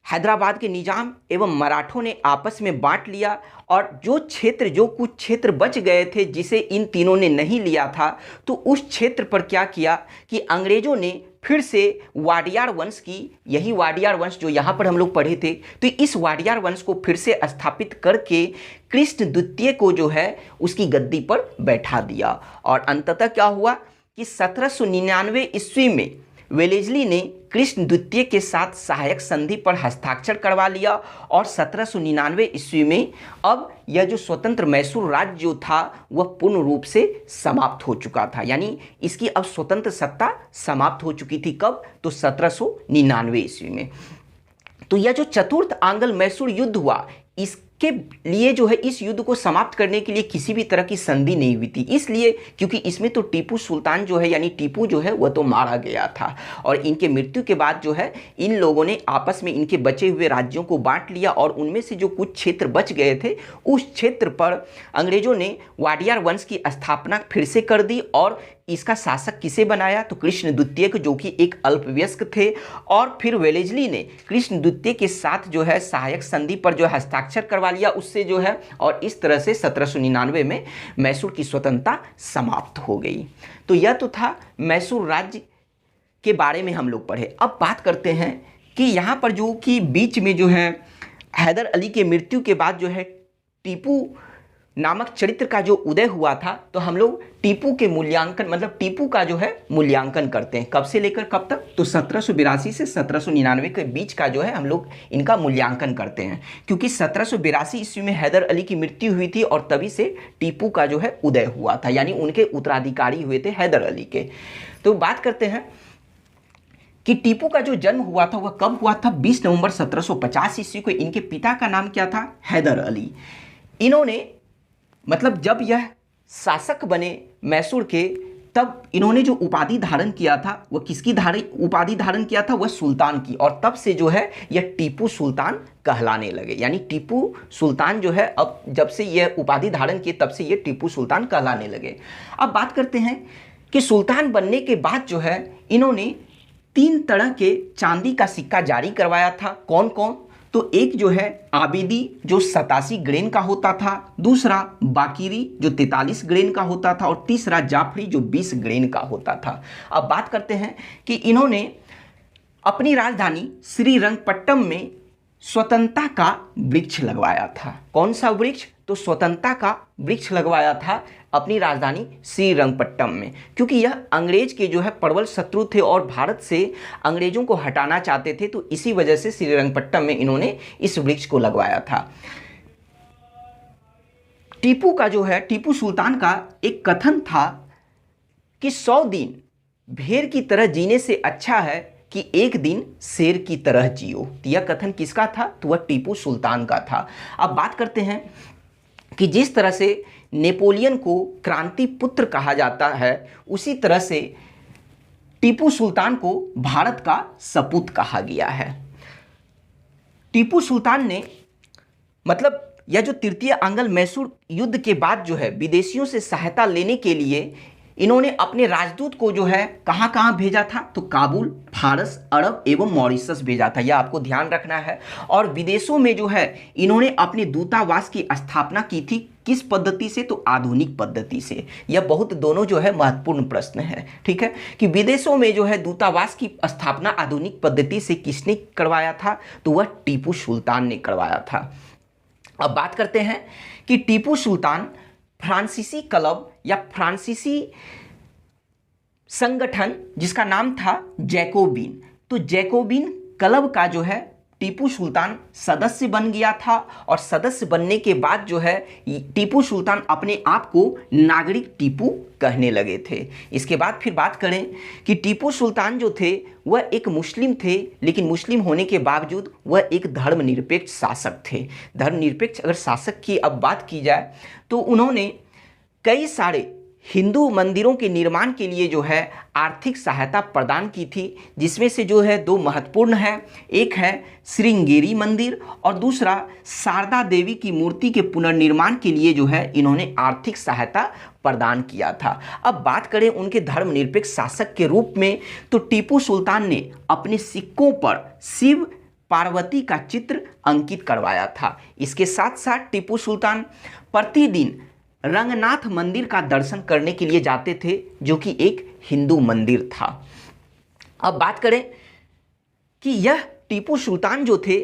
हैदराबाद के निजाम एवं मराठों ने आपस में बांट लिया। और जो कुछ क्षेत्र बच गए थे जिसे इन तीनों ने नहीं लिया था, तो उस क्षेत्र पर क्या किया कि अंग्रेजों ने फिर से वाडियार वंश की, यही वाडियार वंश जो यहाँ पर हम लोग पढ़े थे, तो इस वाडियार वंश को फिर से स्थापित करके कृष्ण द्वितीय को जो है उसकी गद्दी पर बैठा दिया। और अंततः क्या हुआ कि 1799 ईस्वी में वेलेस्ली ने कृष्ण द्वितीय के साथ सहायक संधि पर हस्ताक्षर करवा लिया और 1799 ईस्वी में अब यह जो स्वतंत्र मैसूर राज्य जो था वह पूर्ण रूप से समाप्त हो चुका था। यानी इसकी अब स्वतंत्र सत्ता समाप्त हो चुकी थी। कब? तो 1799 ईस्वी में। तो यह जो चतुर्थ आंग्ल मैसूर युद्ध हुआ, इसके लिए जो है इस युद्ध को समाप्त करने के लिए किसी भी तरह की संधि नहीं हुई थी, इसलिए क्योंकि इसमें तो टीपू सुल्तान जो है यानी टीपू जो है वह तो मारा गया था और इनके मृत्यु के बाद जो है इन लोगों ने आपस में इनके बचे हुए राज्यों को बांट लिया और उनमें से जो कुछ क्षेत्र बच गए थे उस क्षेत्र पर अंग्रेजों ने वाडियार वंश की स्थापना फिर से कर दी। और इसका शासक किसे बनाया? तो कृष्ण द्वितीय को, जो कि एक अल्पवयस्क थे। और फिर वेलेस्ली ने कृष्ण द्वितीय के साथ जो है सहायक संधि पर जो है हस्ताक्षर करवा लिया उससे जो है, और इस तरह से 1799 में मैसूर की स्वतंत्रता समाप्त हो गई। तो यह तो था मैसूर राज्य के बारे में हम लोग पढ़े। अब बात करते हैं कि यहाँ पर जो कि बीच में जो है हैदर अली के मृत्यु के बाद जो है टीपू नामक चरित्र का जो उदय हुआ था, तो हम लोग टीपू के मूल्यांकन, मतलब टीपू का जो है मूल्यांकन करते हैं। कब से लेकर कब तक? तो 1782 से 1799 के बीच का जो है हम लोग इनका मूल्यांकन करते हैं, क्योंकि 1782 ईस्वी में हैदर अली की मृत्यु हुई थी और तभी से टीपू का जो है उदय हुआ था, यानी उनके उत्तराधिकारी हुए थे हैदर अली के। तो बात करते हैं कि टीपू का जो जन्म हुआ था वह कब हुआ था? 20 नवंबर 1750 ईस्वी को। इनके पिता का नाम क्या था? हैदर अली। इन्होंने, मतलब जब यह शासक बने मैसूर के, तब इन्होंने जो उपाधि धारण किया था वह किसकी उपाधि धारण किया था? वह सुल्तान की। और तब से जो है यह टीपू सुल्तान कहलाने लगे, यानी टीपू सुल्तान जो है अब जब से यह उपाधि धारण किए तब से ये टीपू सुल्तान कहलाने लगे। अब बात करते हैं कि सुल्तान बनने के बाद जो है इन्होंने 3 तरह के चांदी का सिक्का जारी करवाया था। कौन कौन? तो एक जो है आबिदी जो 87 ग्रेन का होता था, दूसरा बाकिरी जो 43 ग्रेन का होता था और तीसरा जाफरी जो 20 ग्रेन का होता था। अब बात करते हैं कि इन्होंने अपनी राजधानी श्रीरंगपट्टम में स्वतंत्रता का वृक्ष लगवाया था। कौन सा वृक्ष? तो स्वतंत्रता का वृक्ष लगवाया था अपनी राजधानी श्रीरंगपट्टम में, क्योंकि यह अंग्रेज के जो है प्रबल शत्रु थे और भारत से अंग्रेजों को हटाना चाहते थे, तो इसी वजह से श्रीरंगपट्टम में इन्होंने इस वृक्ष को लगवाया था। टीपू का जो है, टीपू सुल्तान का एक कथन था कि 100 दिन भेड़ की तरह जीने से अच्छा है कि एक दिन शेर की तरह जियो। यह कथन किसका था? तो वह टीपू सुल्तान का था। अब बात करते हैं कि जिस तरह से नेपोलियन को क्रांति पुत्र कहा जाता है, उसी तरह से टीपू सुल्तान को भारत का सपूत कहा गया है। टीपू सुल्तान ने, मतलब यह जो तृतीय आंग्ल मैसूर युद्ध के बाद जो है विदेशियों से सहायता लेने के लिए इन्होंने अपने राजदूत को जो है कहाँ कहाँ भेजा था? तो काबुल, फारस, अरब एवं मॉरिशस भेजा था, यह आपको ध्यान रखना है। और विदेशों में जो है इन्होंने अपने दूतावास की स्थापना की थी। किस पद्धति से? तो आधुनिक पद्धति से। यह बहुत दोनों जो है महत्वपूर्ण प्रश्न है, ठीक है, कि विदेशों में जो है दूतावास की स्थापना आधुनिक पद्धति से किसने करवाया था? तो वह टीपू सुल्तान ने करवाया था। अब बात करते हैं कि टीपू सुल्तान फ्रांसीसी क्लब या फ्रांसीसी संगठन जिसका नाम था जैकोबिन, तो जैकोबिन क्लब का जो है टीपू सुल्तान सदस्य बन गया था। और सदस्य बनने के बाद जो है टीपू सुल्तान अपने आप को नागरिक टीपू कहने लगे थे। इसके बाद फिर बात करें कि टीपू सुल्तान जो थे वह एक मुस्लिम थे, लेकिन मुस्लिम होने के बावजूद वह एक धर्मनिरपेक्ष शासक थे। धर्मनिरपेक्ष अगर शासक की अब बात की जाए तो उन्होंने कई सारे हिंदू मंदिरों के निर्माण के लिए जो है आर्थिक सहायता प्रदान की थी, जिसमें से जो है दो महत्वपूर्ण है, एक है श्रृंगेरी मंदिर और दूसरा शारदा देवी की मूर्ति के पुनर्निर्माण के लिए जो है इन्होंने आर्थिक सहायता प्रदान किया था। अब बात करें उनके धर्मनिरपेक्ष शासक के रूप में, तो टीपू सुल्तान ने अपने सिक्कों पर शिव पार्वती का चित्र अंकित करवाया था। इसके साथ साथ टीपू सुल्तान प्रतिदिन रंगनाथ मंदिर का दर्शन करने के लिए जाते थे, जो कि एक हिंदू मंदिर था। अब बात करें कि यह टीपू सुल्तान जो थे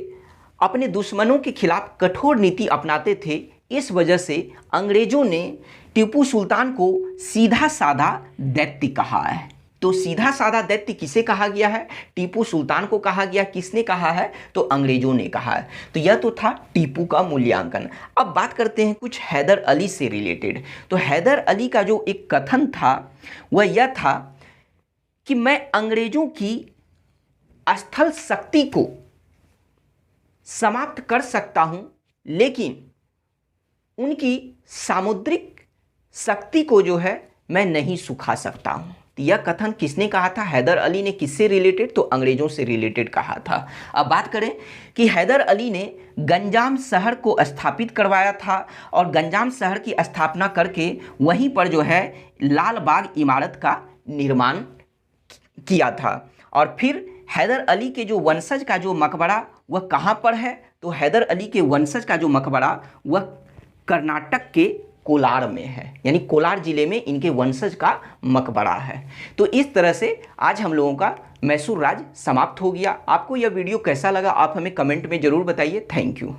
अपने दुश्मनों के खिलाफ कठोर नीति अपनाते थे। इस वजह से अंग्रेजों ने टीपू सुल्तान को सीधा साधा दैत्य कहा है। तो सीधा साधा दैत्य किसे कहा गया है? टीपू सुल्तान को कहा गया। किसने कहा है? तो अंग्रेजों ने कहा है। तो यह तो था टीपू का मूल्यांकन। अब बात करते हैं कुछ हैदर अली से रिलेटेड। तो हैदर अली का जो एक कथन था वह यह था कि मैं अंग्रेजों की स्थल शक्ति को समाप्त कर सकता हूं, लेकिन उनकी सामुद्रिक शक्ति को जो है मैं नहीं सुखा सकता हूं। यह कथन किसने कहा था? हैदर अली ने। किससे रिलेटेड? तो अंग्रेजों से रिलेटेड कहा था। अब बात करें कि हैदर अली ने गंजाम शहर को स्थापित करवाया था और गंजाम शहर की स्थापना करके वहीं पर जो है लाल बाग इमारत का निर्माण किया था। और फिर हैदर अली के जो वंशज का जो मकबरा वह कहाँ पर है? तो हैदर अली के वंशज का जो मकबरा वह कर्नाटक के कोलार में है, यानी कोलार जिले में इनके वंशज का मकबरा है। तो इस तरह से आज हम लोगों का मैसूर राज्य समाप्त हो गया। आपको यह वीडियो कैसा लगा आप हमें कमेंट में ज़रूर बताइए। Thank you.